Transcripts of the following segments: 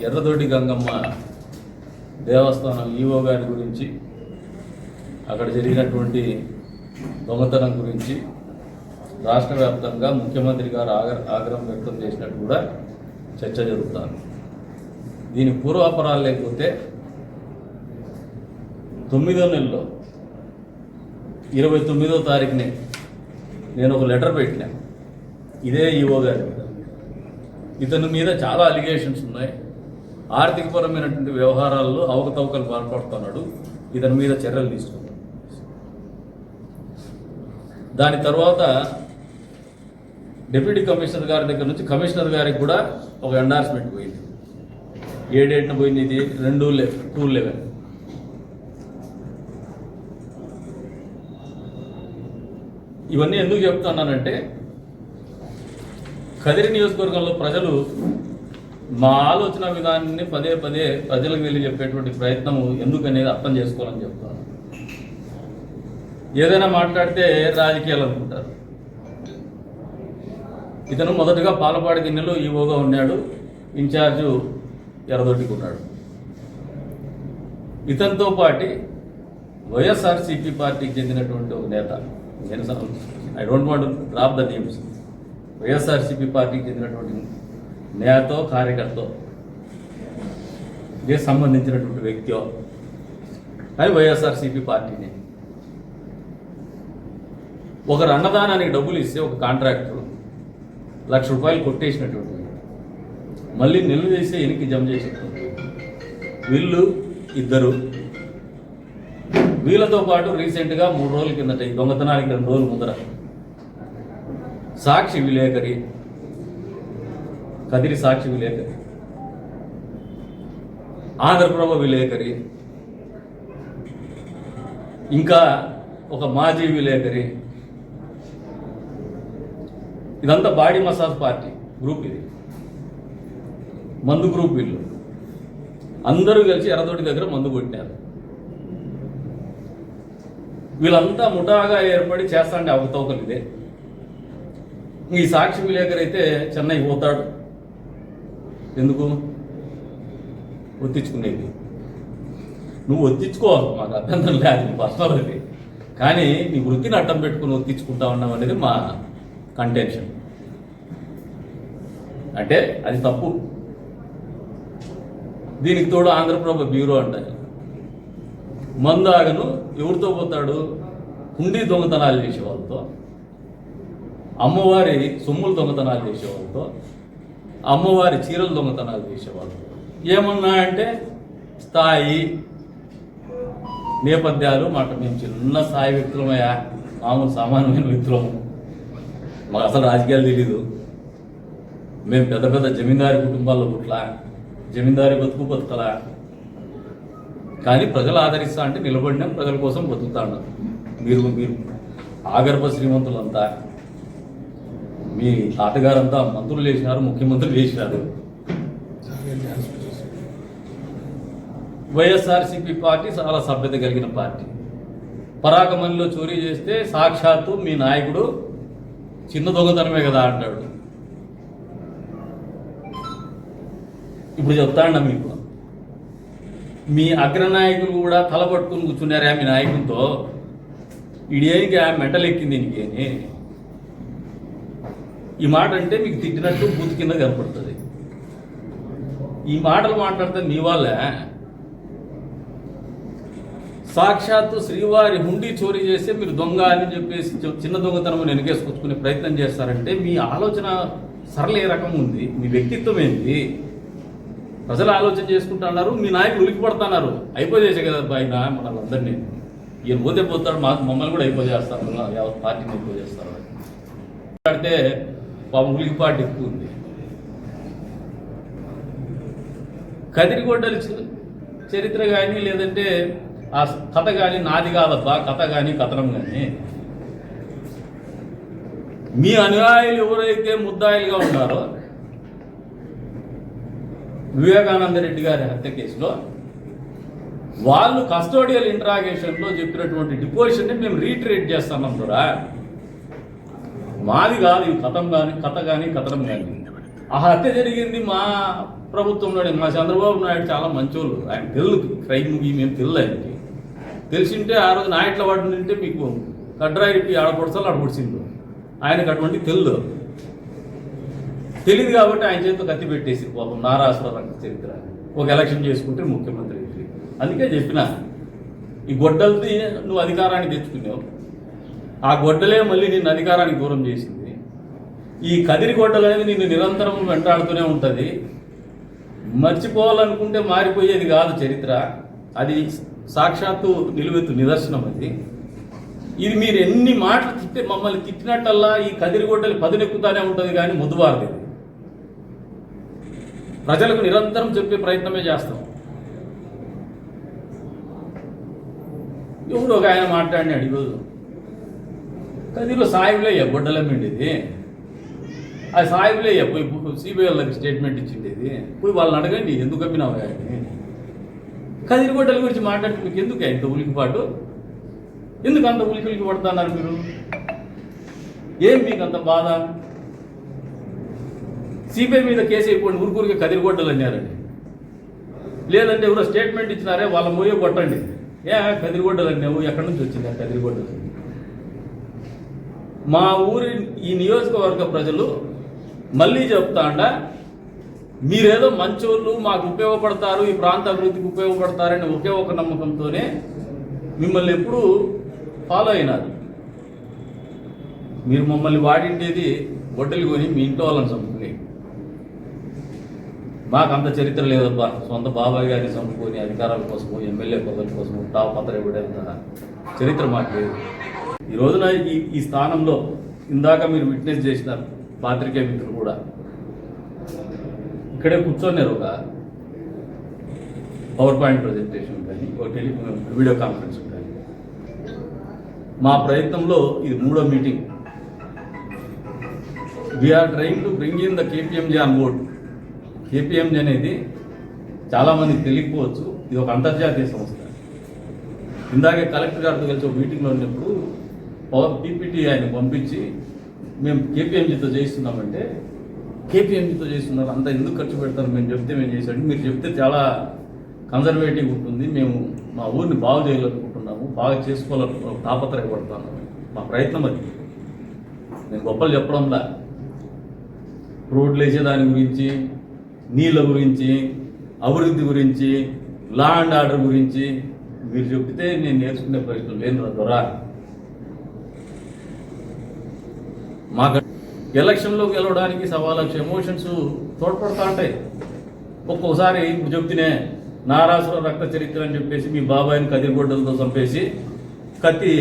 ఎర్రదొడ్డి గంగమ్మ దేవస్థానం EO గారి గురించి, అక్కడ జరిగినటువంటి దొంగతనం గురించి రాష్ట్ర వ్యాప్తంగా ముఖ్యమంత్రి గారు ఆగ్రహం వ్యక్తం చేసినట్టు కూడా చర్చ జరుగుతుంది. దీని పూర్వాపరాలు లేకపోతే 9వ నెలలో 29వ తారీఖునే నేను ఒక లెటర్ పెట్టినా ఇదే ఈవో గారి మీద. ఇతని మీద చాలా అలిగేషన్స్ ఉన్నాయి. ఆర్థికపరమైనటువంటి వ్యవహారాల్లో అవకతవకలు పాల్పడుతున్నాడు, ఇతని మీద చర్యలు తీసుకున్నాడు. దాని తర్వాత డిప్యూటీ కమిషనర్ గారి దగ్గర నుంచి కమిషనర్ గారికి కూడా ఒక ఎండార్స్మెంట్ పోయింది. ఏ డేట్న పోయింది? ఇది 2/11. ఇవన్నీ ఎందుకు చెప్తున్నానంటే, కదిరి నియోజకవర్గంలో ప్రజలు మా ఆలోచన విధానాన్ని పదే పదే ప్రజలకు వెళ్ళి చెప్పేటువంటి ప్రయత్నం ఎందుకనేది అర్థం చేసుకోవాలని చెప్తాను. ఏదైనా మాట్లాడితే రాజకీయాలు అనుకుంటారు. ఇతను మొదటగా పాలపాడి గిన్నెలో ఈవోగా ఉన్నాడు, ఇన్ఛార్జు ఎర్రదొడ్డికి ఉన్నాడు. ఇతనితో పాటు వైఎస్ఆర్సీపీ పార్టీకి చెందినటువంటి ఒక నేత, I don't want to drop the names, YSRCP పార్టీకి చెందినటువంటి నేతో కార్యకర్త ఇదే సంబంధించినటువంటి వ్యక్తి, అది వైఎస్ఆర్సీపీ పార్టీని. ఒకరు అన్నదానానికి డబ్బులు ఇస్తే ఒక కాంట్రాక్టర్ ₹1,00,000 కొట్టేసినటువంటి మళ్ళీ నెల్లు చేసి ఎనికి జమ చేసినటువంటి వీళ్ళు ఇద్దరు. వీళ్ళతో పాటు రీసెంట్గా 3 రోజుల కిందట, ఈ దొంగతనానికి 2 రోజుల ముందర సాక్షి విలేకరి, కదిరి సాక్షి విలేకరి, ఆంధ్రప్రభ విలేకరి, ఇంకా ఒక మాజీ విలేకరి, ఇదంతా బాడీ మసాజ్ పార్టీ గ్రూప్. ఇది మందు గ్రూప్. వీళ్ళు అందరూ కలిసి ఎర్రదొడ్డి దగ్గర మందు కొట్టినారు. వీళ్ళంతా ముఠాగా ఏర్పడి చేస్తాండే అవకతవకలు ఇదే. ఈ సాక్షి విలేకరు అయితే చెన్నై పోతాడు. ఎందుకు? ఒత్తించుకునేది. నువ్వు ఒత్తించుకోవాలి, మాకు అభ్యంతరం లేదు, పర్సనల్ అది. కానీ నీ వృత్తిని అడ్డం పెట్టుకుని ఒత్తించుకుంటా ఉన్నాం అనేది మా కంటెన్షన్. అంటే అది తప్పు. దీనికి తోడు ఆంధ్రప్రభ బ్యూరో అంటారు. మందాగను ఎవరితో పోతాడు? హుండీ దొంగతనాలు చేసేవాళ్ళతో, అమ్మవారి సొమ్ములు దొంగతనాలు చేసేవాళ్ళతో, అమ్మవారి చీరలు దొంగతనాలు చేసేవాళ్ళతో. ఏమన్నా అంటే స్థాయి నేపథ్యాలు మాట, మేము చిన్న స్థాయి వ్యక్తులమయ్యా, మామూలు సామాన్యమైన వ్యక్తులము, మాకు అసలు రాజకీయాలు తెలీదు, మేము పెద్ద పెద్ద జమీందారీ కుటుంబాల్లో పుట్లా, జమీందారీ బతుకలా, కానీ ప్రజలు ఆదరిస్తా అంటే నిలబడినాం, ప్రజల కోసం బతుకుతా ఉన్నాం. మీరు ఆగర్భ శ్రీమంతులంతా, మీ తాతగారంతా మంత్రులు చేసినారు, ముఖ్యమంత్రులు చేసినారు. వైఎస్ఆర్సీపీ పార్టీ చాలా సభ్యత కలిగిన పార్టీ. పరాకమణిలో చోరీ చేస్తే సాక్షాత్తు మీ నాయకుడు చిన్న దొంగతనమే కదా అంటాడు. ఇప్పుడు చెప్తాండ మీకు, మీ అగ్రనాయకులు కూడా తలపట్టుకుని కూర్చున్నారా మీ నాయకులతో? ఇదేనికి ఆ మెంటల్ ఎక్కింది నీకేని? ఈ మాట అంటే మీకు తిట్టినట్టు బూత్ కింద కనపడుతుంది. ఈ మాటలు మాట్లాడితే మీ వాళ్ళే. సాక్షాత్తు శ్రీవారి హుండీ చోరీ చేస్తే మీరు దొంగ అని చెప్పేసి చిన్న దొంగతనం వెనకేసుకొచ్చుకునే ప్రయత్నం చేస్తారంటే మీ ఆలోచన సరళ ఏ రకం ఉంది? మీ వ్యక్తిత్వం ఏంటి? ప్రజలు ఆలోచన చేసుకుంటున్నారు, మీ నాయకులు ఉలికి పడుతున్నారు. అయిపోయేసే కదా ఆయన మనల్ని అందరినీ. ఈయన పోతే పోతాడు, మమ్మల్ని కూడా అయిపోజేస్తారు, యావత్ పార్టీని అయిపోజేస్తారు. మాట్లాడితే పాపం ఉలికి పార్టీ ఎక్కువ ఉంది. కదిరిగొడ్డల చరిత్ర కానీ, లేదంటే ఆ కథ కానీ నాది కాదబ్బా, కథ కానీ కథనం కానీ. మీ అనుయాయులు ఎవరైతే ముద్దాయిలుగా ఉన్నారో, వివేకానంద రెడ్డి గారి హత్య కేసులో వాళ్ళు కస్టోడియల్ ఇంట్రాగేషన్లో చెప్పినటువంటి డిపోజిషన్ని మేము రీట్రేట్ చేస్తున్నాం కూడా. మాది కాదు ఈ కథ కానీ కథనం కానీ. ఆ హత్య జరిగింది మా ప్రభుత్వంలోనే. మా చంద్రబాబు నాయుడు చాలా మంచోళ్ళు, ఆయన తెలుగు క్రైమ్ మేము తెలియదు ఆయనకి. తెలిసింటే ఆ రోజు నాయట్ల వాడు ఉంటే మీకు కడ్రాయికి ఆడపడుసాలు ఆడపడిచిండు, ఆయనకు అటువంటి తెలియదు కాబట్టి ఆయన చేతితో కత్తి పెట్టేసి పాపం నారాసుర రక్త చరిత్ర ఒక ఎలక్షన్ చేసుకుంటే ముఖ్యమంత్రి. అందుకే చెప్పిన ఈ గొడ్డలది నువ్వు అధికారాన్ని తెచ్చుకున్నావు, ఆ గొడ్డలే మళ్ళీ నిన్ను అధికారానికి దూరం చేసింది. ఈ కదిరి గొడ్డలు అనేది నిన్ను నిరంతరం వెంటాడుతూనే ఉంటుంది. మర్చిపోవాలనుకుంటే మారిపోయేది కాదు చరిత్ర, అది సాక్షాత్తు నిలువెత్తు నిదర్శనం. అది ఇది మీరు ఎన్ని మాటలు తిట్టే మమ్మల్ని తిట్టినట్టల్లా ఈ కదిరి గొడ్డలు పదునెక్కుతానే ఉంటుంది, కానీ ముద్దుబారదు. ప్రజలకు నిరంతరం చెప్పే ప్రయత్నమే చేస్తాం. ఎవడు ఒక ఆయన మాట్లాడినాడు ఈరోజు, కదిరిలో సాయిబులయ్యా గొడ్డలమ్మిండేది, ఆ సాయిబులయ్యా పోయి సిబిఐ వాళ్ళకి స్టేట్మెంట్ ఇచ్చిండేది, పోయి వాళ్ళని అడగండి ఎందుకు అమ్మినావు అని. కదిరి గొడ్డల గురించి మాట్లాడితే మీకు ఎందుకు ఇంత ఉలికిపాటు, ఎందుకు అంత ఉలికి పడుతున్నారు మీరు, ఏం మీకు అంత బాధ? సిబిఐ మీద కేసు అయిపోండి, ఊరికూరికి కదిరి గొడ్డలు అన్నారండి. లేదంటే ఎవరో స్టేట్మెంట్ ఇచ్చినారే వాళ్ళ మోయో కొట్టండి. కదిరి గొడ్డలు అన్నావు, ఎక్కడి నుంచి వచ్చింది కదిరి గొడ్డలు? మా ఊరి ఈ నియోజకవర్గ ప్రజలు మళ్ళీ చెప్తాండా, మీరేదో మంచోళ్ళు మాకు ఉపయోగపడతారు, ఈ ప్రాంత అభివృద్ధికి ఉపయోగపడతారని ఒకే ఒక నమ్మకంతోనే మిమ్మల్ని ఎప్పుడూ ఫాలో అయినారు. మీరు మమ్మల్ని వాడిండేది గొడ్డలు కొని మీ ఇంట్లో వాళ్ళని చంపుకుని. మాకు అంత చరిత్ర లేదబ్బా, సొంత బాబాయ్ గారిని చంపుకొని అధికారాల కోసము ఎమ్మెల్యే పదవుల కోసము తాపత్ర ఇవ్వడంత చరిత్ర మాకు లేదు. ఈ రోజున ఈ స్థానంలో ఇందాక మీరు విట్నెస్ చేసినారు, పాత్రికేయ మిత్రులు కూడా ఇక్కడే కూర్చొన్నారు. ఒక పవర్ పాయింట్ ప్రజెంటేషన్ కానీ, ఒక వీడియో కాన్ఫరెన్స్ కానీ. మా ప్రయత్నంలో ఇది 3వ మీటింగ్. We're trying to bring in the KPMG on board. KPMG అనేది చాలామందికి తెలియకపోవచ్చు, ఇది ఒక అంతర్జాతీయ సంస్థ. ఇందాకే కలెక్టర్ గారితో కలిసి ఒక మీటింగ్లో ఉన్నప్పుడు పీపీటీ ఆయన పంపించి మేము కేపీఎంజీతో చేస్తున్నామంటే, కేపీఎంజీతో చేస్తున్నారు అంతా ఎందుకు ఖర్చు పెడతారు, మేము చెప్తే మేము చేసాడు, మీరు చెప్తే చాలా కన్జర్వేటివ్ ఉంటుంది, మేము మా ఊరిని బాగు చేయాలనుకుంటున్నాము, బాగా చేసుకోవాలనుకుంటున్నాము, తాపత్రయపడతాను. మా ప్రయత్నం అది. నేను గొప్పలు చెప్పడంలా, రోడ్లు వేసేదాని గురించి, నీళ్ళ గురించి, అభివృద్ధి గురించి, లా అండ్ ఆర్డర్ గురించి మీరు చెప్తే నేను నేర్చుకునే ప్రయత్నం లేదు ద్వారా. మాకు ఎలక్షన్లో గెలవడానికి సవాలక్ష ఎమోషన్స్ తోడ్పడతా ఉంటాయి. ఒక్కొక్కసారి ఇప్పుడు చెప్తేనే నారాసుర రక్త చరిత్ర అని చెప్పేసి మీ బాబాయిని కదిరిగొడ్డలతో చంపేసి కత్తి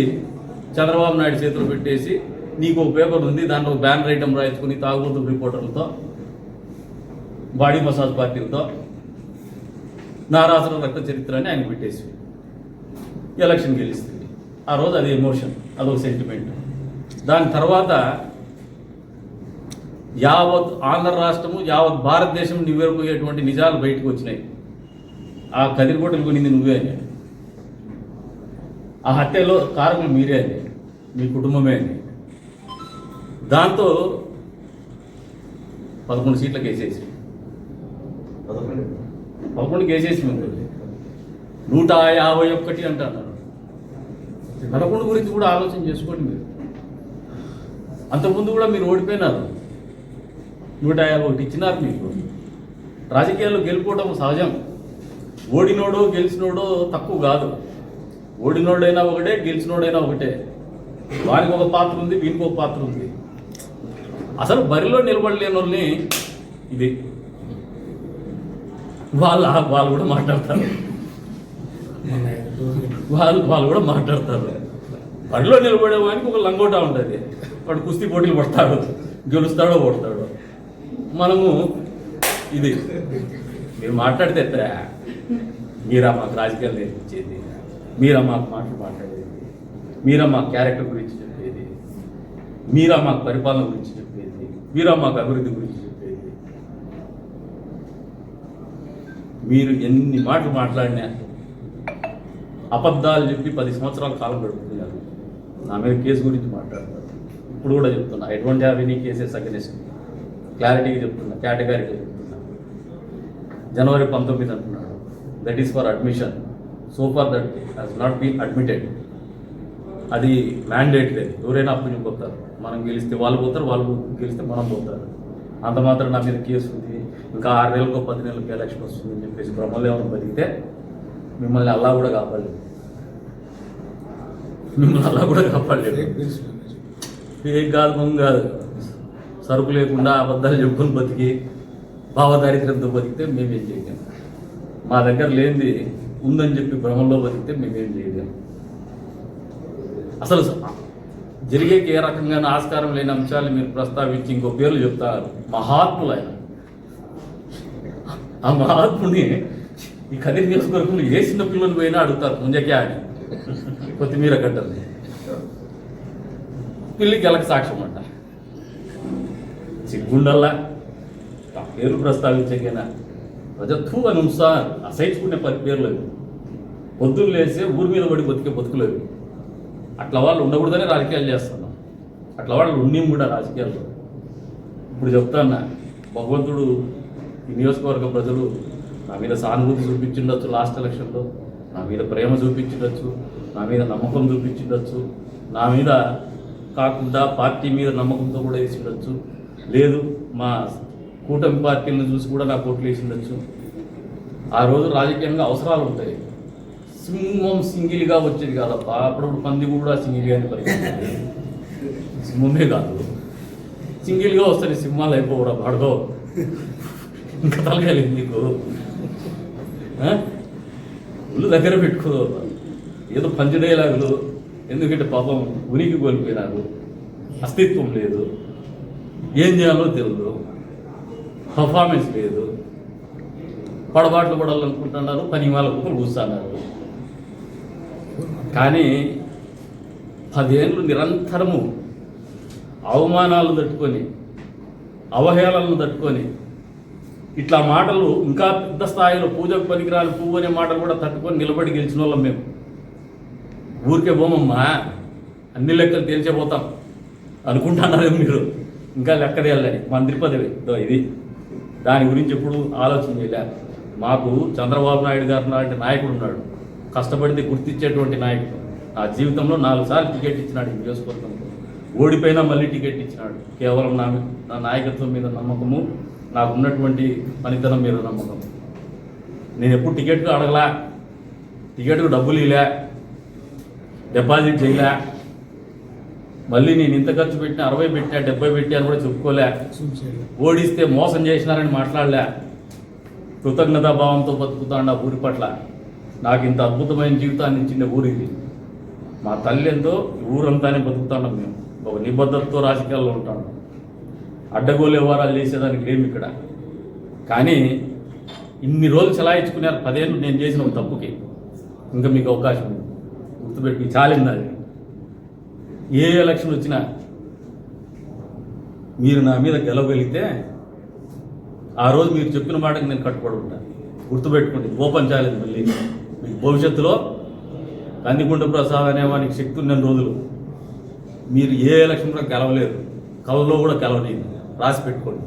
చంద్రబాబు నాయుడు చేతులు పెట్టేసి నీకు ఒక పేపర్ ఉంది, దాంట్లో బ్యానర్ ఐటమ్ రాయించుకుని తాగుబోతు రిపోర్టర్లతో, బాడీ మసాజ్ పార్టీలతో నారాసుర రక్త చరిత్ర అని ఆయన పెట్టేసి ఎలక్షన్ గెలుస్తుంది. ఆ రోజు అది ఎమోషన్, అదొక సెంటిమెంట్. దాని తర్వాత యావత్ ఆంధ్ర రాష్ట్రము, యావత్ భారతదేశం నివ్వెరపోయేటువంటి నిజాలు బయటకు వచ్చినాయి. ఆ కదిరిగొడ్డలు కొనింది నువ్వే అని, ఆ హత్యలో కారకులు మీరే అని, మీ కుటుంబమే అని. దాంతో 11 సీట్లకు వేసేసి 11కి వేసేసి మేము 151 అంటున్నారు. 11 గురించి కూడా ఆలోచన చేసుకోండి మీరు. అంతకుముందు కూడా మీరు ఓడిపోయినారు, 151 ఇచ్చినారు మీకు. రాజకీయాల్లో గెలుపోవడం సహజం. ఓడినోడో గెలిచినోడో తక్కువ కాదు. ఓడినోడైనా ఒకటే, గెలిచినోడైనా ఒకటే. వారికి ఒక పాత్ర ఉంది, వీనికి ఒక పాత్ర ఉంది. అసలు బరిలో నిలబడలేని వాళ్ళని ఇది వాళ్ళు కూడా మాట్లాడతారు, వాళ్ళు కూడా మాట్లాడతారు. బరిలో నిలబడే వానికి ఒక లంగోటా ఉంటుంది, వాడు కుస్తీ పోటీలు పడతాడు, గెలుస్తాడో ఓడతాడో. మనము ఇది మీరు మాట్లాడితే ఎత్తరా, మీరా మాకు రాజకీయాలు నేర్పించేది, మీరా మాకు మాటలు మాట్లాడేది, మీరా మాకు క్యారెక్టర్ గురించి చెప్పేది, మీరా మాకు పరిపాలన గురించి చెప్పేది, మీరా మాకు అభివృద్ధి గురించి చెప్పేది. మీరు ఎన్ని మాటలు మాట్లాడినా అబద్ధాలు చెప్పి 10 సంవత్సరాల కాలం గడుపుతున్నారు. నా మీద కేసు గురించి మాట్లాడతారు. ఇప్పుడు కూడా చెప్తున్నా, ఎటువంటి హ్యావ్ ఎనీ కేసెస్ అగెన్స్ట్. క్లారిటీగా చెప్తున్నా, కేటగిరీగా చెప్తున్నా. జనవరి 19 అంటున్నాడు. That is for admission. So for that has not been admitted. అది మ్యాండేట్ లేదు. ఎవరైనా అప్పు పోతారు. మనం గెలిస్తే వాళ్ళు పోతారు, వాళ్ళు గెలిస్తే మనం పోతారు. అంత మాత్రం నా మీద కేసు ఉంది, ఇంకా 6 నెలలకు 10 నెలలకు ఎలక్షన్ వస్తుందని చెప్పేసి బ్రహ్మలో ఏమైనా బతికితే మిమ్మల్ని అలా కూడా కాపాడలేదు. మిమ్మల్ని అలా కూడా కాపాడలేదు. ఏం కాదు, మంగు కాదు. సరుకు లేకుండా అబద్ధాలు చెప్పుకొని బతికి భావదారిద్ర్యంతో బతికితే మేమేం చేయలేము. మా దగ్గర లేనిది ఉందని చెప్పి భ్రమంలో బతికితే మేమేం చేయలేము. అసలు జరిగేకి ఏ రకంగా ఆస్కారం లేని అంశాలు మీరు ప్రస్తావించి ఇంకో పేర్లు చెప్తారు. మహాత్ములు ఆయన. ఆ మహాత్ముని ఈ కదిరి నియోజకవర్గంలో ఏ చిన్న పిల్లలు పోయినా అడుగుతారు ముంజకే అని, కొత్తిమీర కట్టలు పిల్లి గెలకు సాక్ష్యం అంట. సిగ్గుండల్లా ఆ పేర్లు ప్రస్తావించకైనా ప్రజత్వ అని ఉంసార్ అసహించుకునే 10 పేర్లు అవి. పొద్దున్న లేస్తే ఊరి మీద పడి బతికే బతుకులేవి. అట్లా వాళ్ళు ఉండకూడదనే రాజకీయాలు చేస్తున్నాం. అట్లా వాళ్ళు ఉండి కూడా రాజకీయాల్లో. ఇప్పుడు చెప్తాన్నా, భగవంతుడు ఈ నియోజకవర్గ ప్రజలు నా మీద సానుభూతి చూపించిండొచ్చు, లాస్ట్ ఎలక్షన్లో నా మీద ప్రేమ చూపించిండొచ్చు, నా మీద నమ్మకం చూపించిండొచ్చు, నా మీద కాకుండా పార్టీ మీద నమ్మకంతో కూడా వేసిండొచ్చు, లేదు మా కూటమి పార్టీలను చూసి కూడా నాకు ఓట్లు వేసిండొచ్చు. ఆ రోజు రాజకీయంగా అవసరాలు ఉంటాయి. సింహం సింగిల్గా వచ్చేది కాదప్ప, అప్పుడప్పుడు పంది కూడా సింగిల్గానే పరిగెత్తుంది. సింహమే కాదు, సింగిల్గా వస్తాయి సింహాలు అయిపోవరా పడదో, ఇంకా తలకాలేదు నీకు. ఒళ్ళు దగ్గర పెట్టుకో. ఏదో పంచడేలాగులు, ఎందుకంటే పాపం ఉనికి కోల్పోయినారు, అస్తిత్వం లేదు, ఏం చేయాలో తెలియదు, పర్ఫార్మెన్స్ లేదు, పడబాట్లు పడాలనుకుంటున్నారు, పని వాళ్ళ కూతురు కూర్చున్నారు. కానీ 10 ఏళ్ళు నిరంతరము అవమానాలు తట్టుకొని, అవహేళనలు తట్టుకొని, ఇట్లా మాటలు ఇంకా పెద్ద స్థాయిలో పూజకు పనికిరాని పువ్వు అనే మాటలు కూడా తట్టుకొని నిలబడి గెలిచిన వాళ్ళం మేము. ఊరికే పోమమ్మా, అన్ని లెక్కలు తేల్చేపోతాం అనుకుంటున్నారు మీరు. ఇంకా లెక్క తేలని మంత్రి పదవి ఇది, దాని గురించి ఎప్పుడు ఆలోచన చేయలే. మాకు చంద్రబాబు నాయుడు గారు లాంటి నాయకుడు ఉన్నాడు, కష్టపడితే గుర్తించేటువంటి నాయకుడు. నా జీవితంలో 4 సార్లు టికెట్ ఇచ్చినాడు ఈ నియోజకవర్గంలో. ఓడిపోయినా మళ్ళీ టికెట్ ఇచ్చినాడు. కేవలం నా నాయకత్వం మీద నమ్మకము, నాకు ఉన్నటువంటి పనితనం మీద నమ్మకం. నేను ఎప్పుడు టికెట్కు అడగలా, టికెట్కు డబ్బులు ఇలే, డిపాజిట్ చేయలే. మళ్ళీ నేను ఇంత ఖర్చు పెట్టినా 60 పెట్టినా 70 పెట్టా అని కూడా చెప్పుకోలే. ఓడిస్తే మోసం చేసినారని మాట్లాడలే. కృతజ్ఞతాభావంతో బతుకుతాండ ఊరి పట్ల. నాకు ఇంత అద్భుతమైన జీవితాన్ని ఇచ్చిండే ఊరు ఇది. మా తల్లి ఎంతో ఊరంతానే బతుకుతాం మేము. ఒక నిబద్ధతతో రాజకీయాల్లో ఉంటాం. అడ్డగోలు వ్యవహారాలు చేసేదానికి లేము ఇక్కడ. కానీ ఇన్ని రోజులు చలాయించుకున్నారు. 10 ఏళ్ళు నేను చేసిన ఒక తప్పుకి. ఇంకా మీకు అవకాశం ఉంది, గుర్తుపెట్టి చాలింది అది. ఏ ఎలక్షన్ వచ్చినా మీరు నా మీద గెలవగలిగితే ఆ రోజు మీరు చెప్పిన మాటకి నేను కట్టుబడి ఉంటాను. గుర్తుపెట్టుకోండి, ఓపెన్ ఛాలెంజ్. మళ్ళీ మీకు భవిష్యత్తులో కందికుంట ప్రసాద్ అనేవానికి శక్తి ఉన్న రోజులు మీరు ఏ ఎలక్షన్లో గెలవలేరు, కలలో కూడా గెలవలేదు. రాసి పెట్టుకోండి.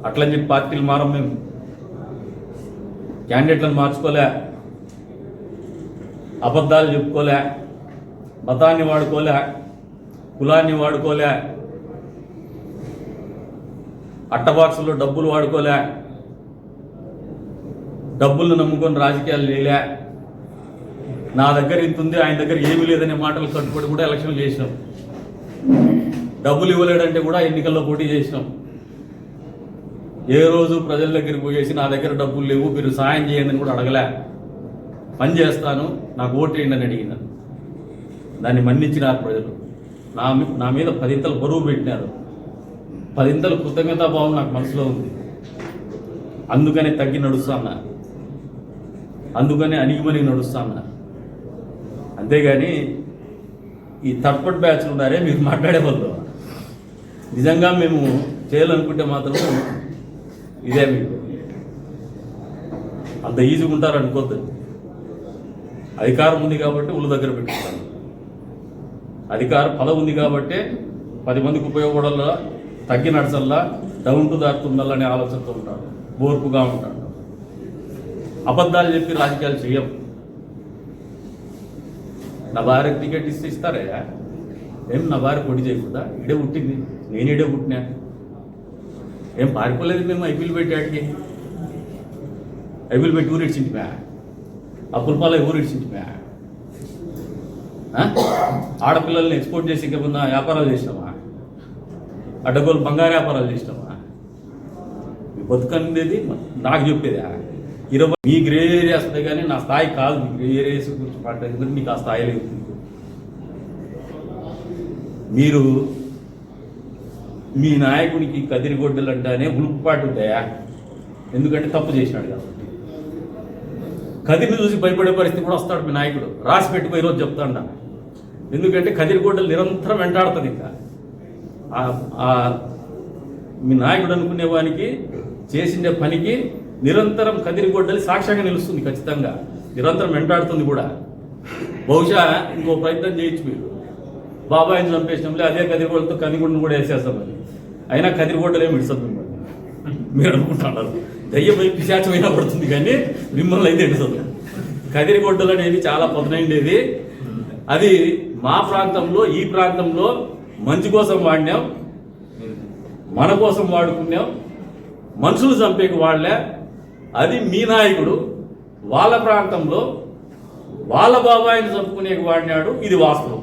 అట్లని చెప్పి పార్టీలు మారం మేము. క్యాండిడేట్లను మార్చుకోలే, అబద్ధాలు చెప్పుకోలే, మతాన్ని వాడుకోలే, కులాన్ని వాడుకోలే, అట్టబాక్సుల్లో డబ్బులు వాడుకోలే, డబ్బులను నమ్ముకొని రాజకీయాలు చేయలే. నా దగ్గర ఇంత ఉంది, ఆయన దగ్గర ఏమీ లేదనే మాటలు కట్టుబడి కూడా ఎలక్షన్లు చేసినాం. డబ్బులు ఇవ్వలేడంటే కూడా ఎన్నికల్లో పోటీ చేసినాం. ఏ రోజు ప్రజల దగ్గరికి పోయేసి నా దగ్గర డబ్బులు లేవు, మీరు సాయం చేయండి అని కూడా అడగలే. పని చేస్తాను, నాకు ఓటు వేయండి అని అడిగినాను. దాన్ని మన్నించినారు ప్రజలు. నా మీద 10 ఇంతలు బరువు పెట్టినారు. 10 ఇంతలు కృతజ్ఞతాభావం నాకు మనసులో ఉంది. అందుకనే తగ్గి నడుస్తాను, అందుకనే అణిగిమణిగి నడుస్తాను. అంతేగాని ఈ థర్డ్ బ్యాచ్లు ఉన్నారే మీరు మాట్లాడే వాళ్ళు, నిజంగా మేము చేయాలనుకుంటే మాత్రం ఇదే మీకు అంత ఈజీగా ఉంటారు అనుకోద్దు. అధికారం ఉంది కాబట్టి ఊళ్ళ దగ్గర పెట్టుకుంటాను. అధికారం పదవి ఉంది కాబట్టి 10 మందికి ఉపయోగపడాలా, తగ్గి నడచల్లా, డౌన్ టు దాట్ ఉండాలనే ఆలోచనతో ఉంటాడు, ఓర్పుగా ఉంటాడు. అబద్ధాలు చెప్పి రాజకీయాలు చేయం. నా భార్యకు టికెట్ ఇస్తారా? ఏం నా భార్య పొడి చేయకుండా ఇడే పుట్టింది, నేను ఇడే పుట్టినా. ఏం పారిపోలేదు మేము ఐపీఎల్ పెట్టి ఆడికి. ఐపీఎల్ పెట్టి ఊరిడ్చింటిమా, అప్పులపాల ఊరిడ్చింటిమా. ఆడపిల్లల్ని ఎక్స్పోర్ట్ చేసి ఇంకేమన్నా వ్యాపారాలు చేసినామా? అడ్డగోలు బంగారు వ్యాపారాలు చేసినామా? బతుకనేది నాకు చెప్పేదా? 20 మీ గ్రే ఏరియాస్ ఉంటాయి కానీ నా స్థాయి కాదు. మీ గ్రే ఏరియాస్ గురించి మాట్లాడేందుకు మీకు ఆ స్థాయి లేదు. మీరు మీ నాయకునికి కదిరిగొడ్డలు అంటేనే ఉలుపుపాటు ఉంటాయా? ఎందుకంటే తప్పు చేసినాడు కాబట్టి. కదిరిని చూసి భయపడే పరిస్థితి కూడా వస్తాడు మీ నాయకుడు. రాసి పెట్టుకో ఈరోజు చెప్తాడా. ఎందుకంటే కదిరిగొడ్డలు నిరంతరం వెంటాడుతుంది. ఇంకా మీ నాయకుడు అనుకునే వానికి చేసిన పనికి నిరంతరం కదిరిగొడ్డలి సాక్ష్యంగా నిలుస్తుంది. ఖచ్చితంగా నిరంతరం వెంటాడుతుంది కూడా. బహుశా ఇంకో ప్రయత్నం చేయొచ్చు మీరు. బాబాయిని చంపేసినాంలే అదే కదిరిగొడ్డలతో కదిరిగొడ్డను కూడా వేసేస్తామని. అయినా కదిరిగొడ్డలే విడిసద్దు మిమ్మల్ని. మీరు అనుకుంటున్నారు దయ్యం పిశాచమైనా పడుతుంది కానీ మిమ్మల్ని అయితే విడిసదు. కదిరిగొడ్డలు అనేది చాలా పదునైండేది. అది మా ప్రాంతంలో, ఈ ప్రాంతంలో మంచి కోసం వాడినాం, మన కోసం వాడుకున్నాం, మనుషులు చంపేకి వాడలే. అది మీ నాయకుడు వాళ్ళ ప్రాంతంలో వాళ్ళ బాబాయిని చంపుకునేకి వాడినాడు. ఇది వాస్తవం.